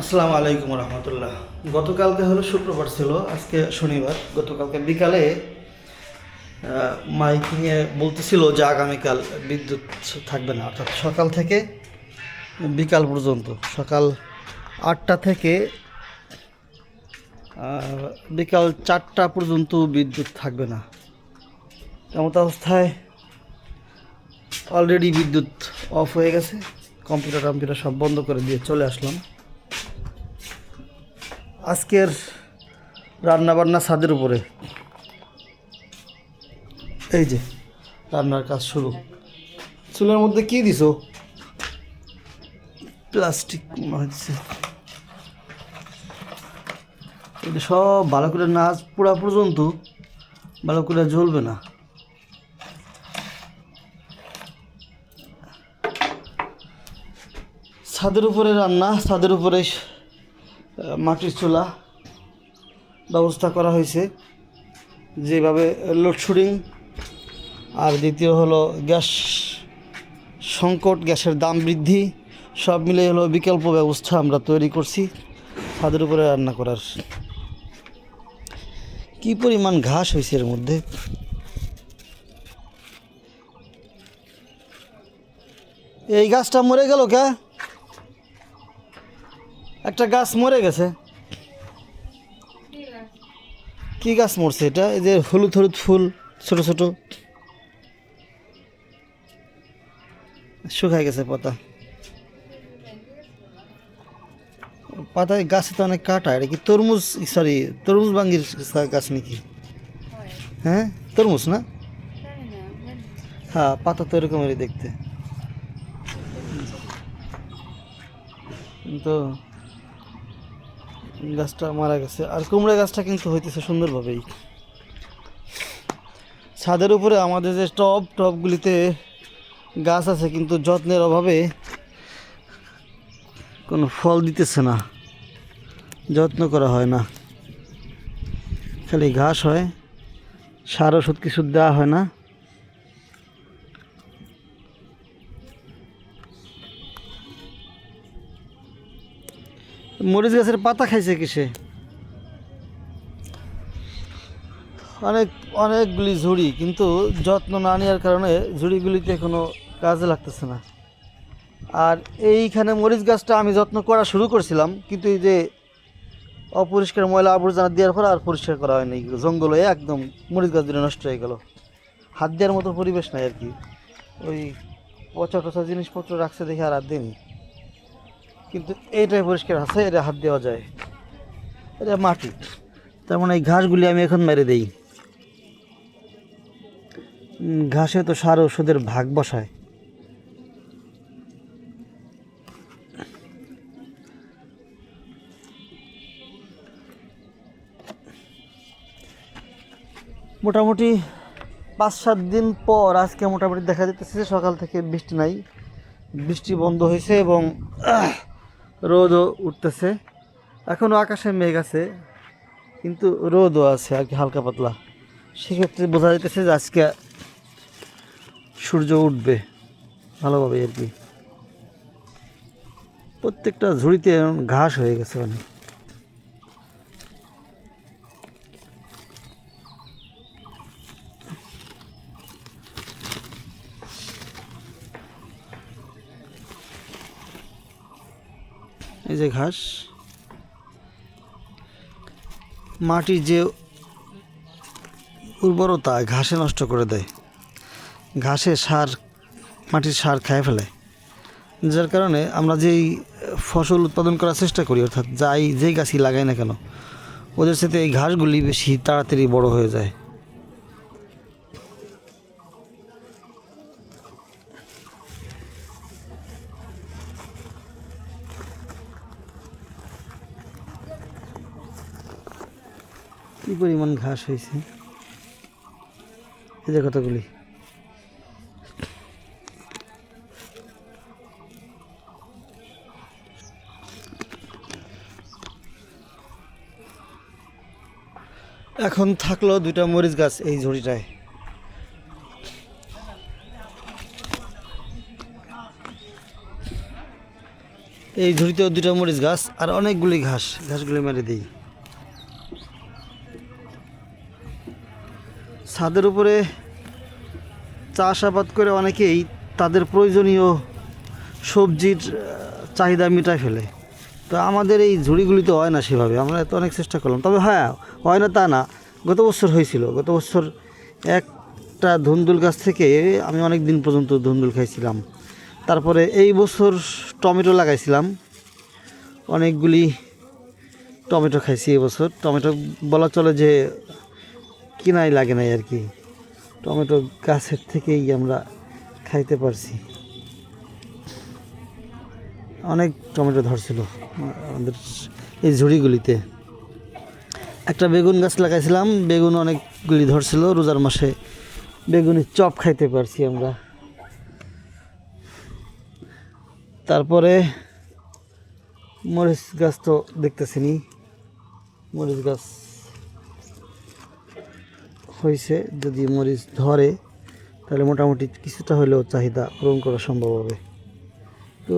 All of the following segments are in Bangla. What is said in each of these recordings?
আসসালামু আলাইকুম রহমতুল্লাহ। গতকালকে হলো শুক্রবার ছিল, আজকে শনিবার। গতকালকে বিকালে মাইকিংয়ে বলতেছিল যে আগামীকাল বিদ্যুৎ থাকবে না, অর্থাৎ সকাল থেকে বিকাল পর্যন্ত, সকাল 8টা থেকে বিকাল 4টা পর্যন্ত বিদ্যুৎ থাকবে না। এমত অবস্থায় অলরেডি বিদ্যুৎ অফ হয়ে গেছে, কম্পিউটার সব বন্ধ করে দিয়ে চলে আসলাম। আজকের রান্নাবান্না ছাদের উপরে, এই যে রান্নার কাজ শুরু। চুলের মধ্যে কি দিছো? প্লাস্টিক হচ্ছে, এটা সব ভালো করে না পোড়া পর্যন্ত ভালো করে জ্বলবে না। ছাদের উপরে রান্না, ছাদের উপরে মাটির চুলা ব্যবস্থা করা হয়েছে, যেভাবে লোডশেডিং আর দ্বিতীয় হলো গ্যাস সংকট, গ্যাসের দাম বৃদ্ধি, সব মিলে হলো বিকল্প ব্যবস্থা আমরা তৈরি করছি ছাদের উপরে রান্না করার। কি পরিমাণ ঘাস হয়েছে এর মধ্যে! এই গাছটা মরে গেল কে? একটা গাছ মরে গেছে। কি গাছ মরছে এটা? এই যে হলুদ হলুদ ফুল, ছোট ছোট, শুকায় গেছে পাতা। পাতায় গাছে তো অনেক কাটা। এটা কি তরমুজ? সরি, তরমুজ বাঙ্গির গাছ নাকি? হ্যাঁ, তরমুজ না? হ্যাঁ, পাতা তো এরকমেরই দেখতে। তো গাছটা মারা গেছে। আর কুমড়া গাছটা কিন্তু হইতেছে সুন্দরভাবেই। ছাদের উপরে আমাদের যে টবগুলিতে গাছ আছে, কিন্তু যত্নের অভাবে কোনো ফল দিতেছে না, যত্ন করা হয় না, খালি ঘাস হয়, সার ওষুধ কিছু দেওয়া হয় না। মরিচ গাছের পাতা খাইছে কিসে? অনেকগুলি ঝুড়ি, কিন্তু যত্ন না নেওয়ার কারণে ঝুড়িগুলিতে কোনো কাজে লাগতেছে না। আর এইখানে মরিচ গাছটা আমি যত্ন করা শুরু করছিলাম, কিন্তু এই যে অপরিষ্কার ময়লা আবর্জনা দেওয়ার পর আর পরিষ্কার করা হয়নি। জঙ্গল হয়ে একদম মরিচ গাছগুলো নষ্ট হয়ে গেল। হাত দেওয়ার মতো পরিবেশ নাই আর কি। ওই পচা টচা জিনিসপত্র রাখছে দেখে আর হাত দিইনি, কিন্তু এইটাই পরিষ্কার আছে, এটা হাত দেওয়া যায়। এটা মাটি, তার মানে এই ঘাসগুলি আমি এখন মেরে দেই। ঘাসে তো সার ওষুধের ভাগ বসায়। মোটামুটি 5-7 দিন পর আজকে মোটামুটি দেখা যেতেছে সকাল থেকে বৃষ্টি নাই, বৃষ্টি বন্ধ হয়েছে এবং রোদও উঠতেছে। এখনও আকাশে মেঘ আছে, কিন্তু রোদও আছে আর কি, হালকা পাতলা। সেক্ষেত্রে বোঝা যাইতেছে যে আজকে সূর্য উঠবে ভালোভাবে আর কি। প্রত্যেকটা ঝুড়িতে ঘাস হয়ে গেছে অনেক। এই যে ঘাস, মাটির যে উর্বরতা ঘাসে নষ্ট করে দেয়। ঘাসে মাটির সার খেয়ে ফেলে, যার কারণে আমরা যেই ফসল উৎপাদন করার চেষ্টা করি, অর্থাৎ যেই গাছই লাগাই না কেন, ওদের সাথে এই ঘাসগুলি বেশি তাড়াতাড়ি বড় হয়ে যায়। কি পরিমাণ ঘাস হয়েছে, এই যে কতগুলি। এখন থাকলো 2টা মরিচ গাছ এই ঝুড়িটায়। এই ঝুড়িতেও দুটো মরিচ গাছ আর অনেকগুলি ঘাসগুলি মেরে দিই। ছাদের উপরে চাষাবাদ করে অনেকেই তাদের প্রয়োজনীয় সবজির চাহিদা মিটায় ফেলে। তো আমাদের এই ঝুড়িগুলিতে হয় না সেভাবে, আমরা তো অনেক চেষ্টা করলাম, তবে হ্যাঁ হয় না তা না। গত বছর হয়েছিল, গত বছর একটা ধুন্দুল গাছ থেকে আমি অনেক দিন পর্যন্ত ধুন্দুল খাইছিলাম। তারপরে এই বছর টমেটো লাগাইছিলাম, অনেকগুলি টমেটো খাইছি এবছর। টমেটো বলা চলে যে কিনাই লাগে নাই আর কি, টমেটো গাছের থেকেই আমরা খাইতে পারছি। অনেক টমেটো ধরছিল আমাদের এই ঝুড়িগুলিতে। একটা বেগুন গাছ লাগাইছিলাম, বেগুন অনেকগুলি ধরছিল। রোজার মাসে বেগুনের চপ খাইতে পারছি আমরা। তারপরে মরিচ গাছ তো দেখতেছিনি, মরিচ গাছ হয়েছে। যদি মরিচ ধরে তাহলে মোটামুটি কিছুটা হলেও চাহিদা পূরণ করা সম্ভব হবে। তো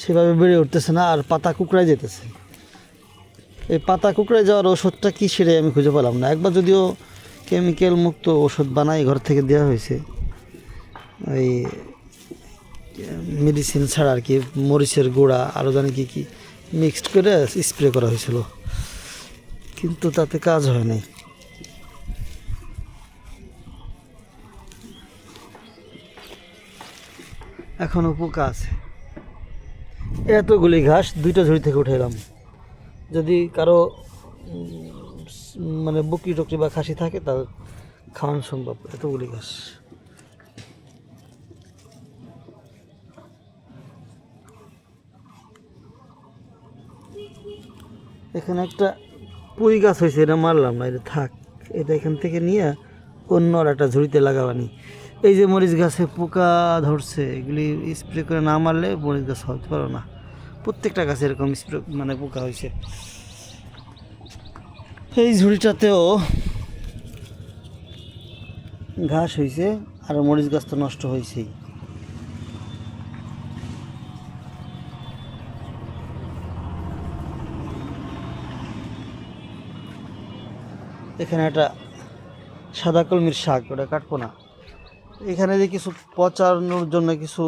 সেভাবে বেড়ে উঠতেছে না, আর পাতা কুকড়ায় যেতেছে। এই পাতা কুকড়ায় যাওয়ার ওষুধটা কী সেরে আমি খুঁজে পেলাম না। একবার যদিও কেমিক্যাল মুক্ত ওষুধ বানাই ঘর থেকে দেওয়া হয়েছে, ওই মেডিসিন ছাড়া আর কি, মরিচের গুঁড়া আরও জানি কী কী মিক্সড করে স্প্রে করা হয়েছিল, কিন্তু তাতে কাজ হয় নাই। এখনও পোকা আছে। এতগুলি ঘাস দুইটা ঝুড়ি থেকে উঠাইলাম। যদি কারো মানে বকরি টকরি বা খাসি থাকে তার খাওয়ানো সম্ভব এতগুলি ঘাস। এখানে একটা পুঁই গাছ হয়েছে, এটা মারলাম না, এটা থাক। এটা এখান থেকে নিয়ে অন্য আর একটা ঝুড়িতে লাগাবানি। এই যে মরিচ গাছে পোকা ধরছে, এগুলি স্প্রে করে না মারলে মরিচ গাছ হতে পারো না। প্রত্যেকটা গাছে এরকম স্প্রে মানে পোকা হয়েছে। এই ঝুড়িটাতেও ঘাস হয়েছে, আর মরিচ গাছ তো নষ্ট হয়েছেই। এখানে একটা সাদা কলমির শাক, ওটা কাটবো না। এখানে যে কিছু পচানোর জন্য কিছু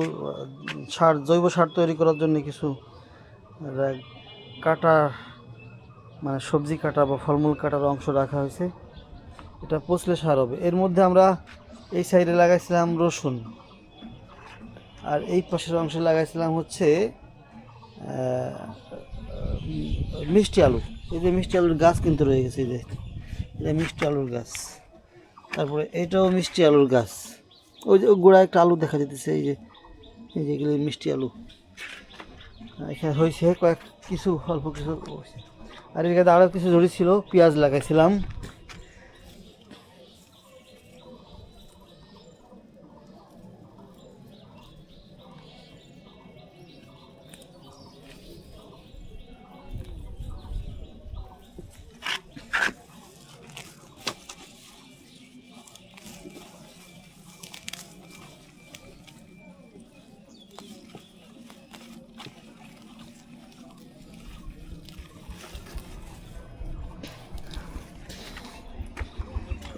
সার, জৈব সার তৈরি করার জন্য কিছু কাটা মানে সবজি কাটা বা ফলমূল কাটার অংশ রাখা হয়েছে, এটা পচলে সার হবে। এর মধ্যে আমরা এই সাইডে লাগাইছিলাম রসুন, আর এই পাশের অংশে লাগাইছিলাম হচ্ছে মিষ্টি আলু। এই যে মিষ্টি আলুর গাছ কিন্তু রয়ে গেছে, এই যে এটা মিষ্টি আলুর গাছ। তারপরে এটাও মিষ্টি আলুর গাছ। ওই যে গোড়ায় একটা আলু দেখা যেতেছে, এই যে এগুলো মিষ্টি আলু। এখানে হয়েছে কয়েক কিছু, অল্প কিছু হয়েছে। আর এখানে আরও কিছু ঝুড়ি ছিল, পেঁয়াজ লাগাইছিলাম।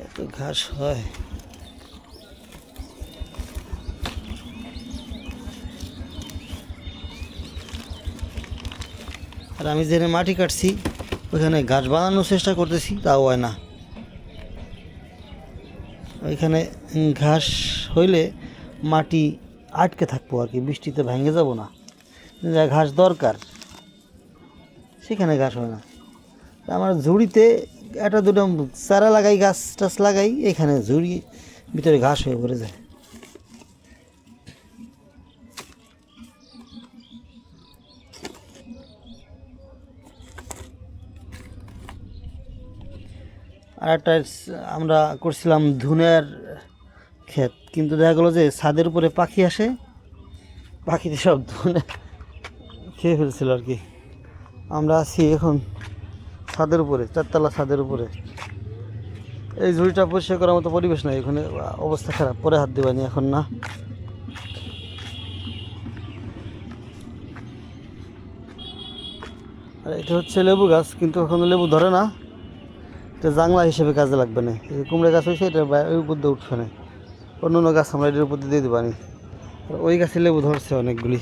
এত ঘাস হয়। আর আমি যেখানে মাটি কাটছি ওইখানে গাছ বানানোর চেষ্টা করতেছি, তাও হয় না। ওইখানে ঘাস হইলে মাটি আটকে থাকবো আর কি, বৃষ্টিতে ভেঙে যাব না। যা ঘাস দরকার সেখানে ঘাস হয় না। আমার ঝুড়িতে একটা দুটো চারা লাগাই, গাছ টাছ লাগাই, এখানে ঝুড়ি ভিতরে ঘাস হয়ে পড়ে যায়। আর একটা আমরা করছিলাম ধুনের ক্ষেত, কিন্তু দেখা গেলো যে ছাদের উপরে পাখি আসে, পাখিতে সব ধুনে খেয়ে ফেলছিল আর কি। আমরা আছি এখন ছাদের উপরে, চারতলা ছাদের উপরে। এই ঝুড়িটা পরিষ্কার করার মতো পরিবেশ নাই, এখানে অবস্থা খারাপ, পরে হাত দেবানি এখন না। আর এটা হচ্ছে লেবু গাছ, কিন্তু এখনো লেবু ধরে না। এটা জাংলা হিসেবে কাজে লাগবে না। এই যে কুমড়া গাছ হয়েছে, এটা ওই উপর দিয়ে উঠবে না। অন্য অন্য গাছ আমরা এটার উপর দিয়ে দিতে পারি। আর ওই গাছে লেবু ধরছে অনেকগুলি।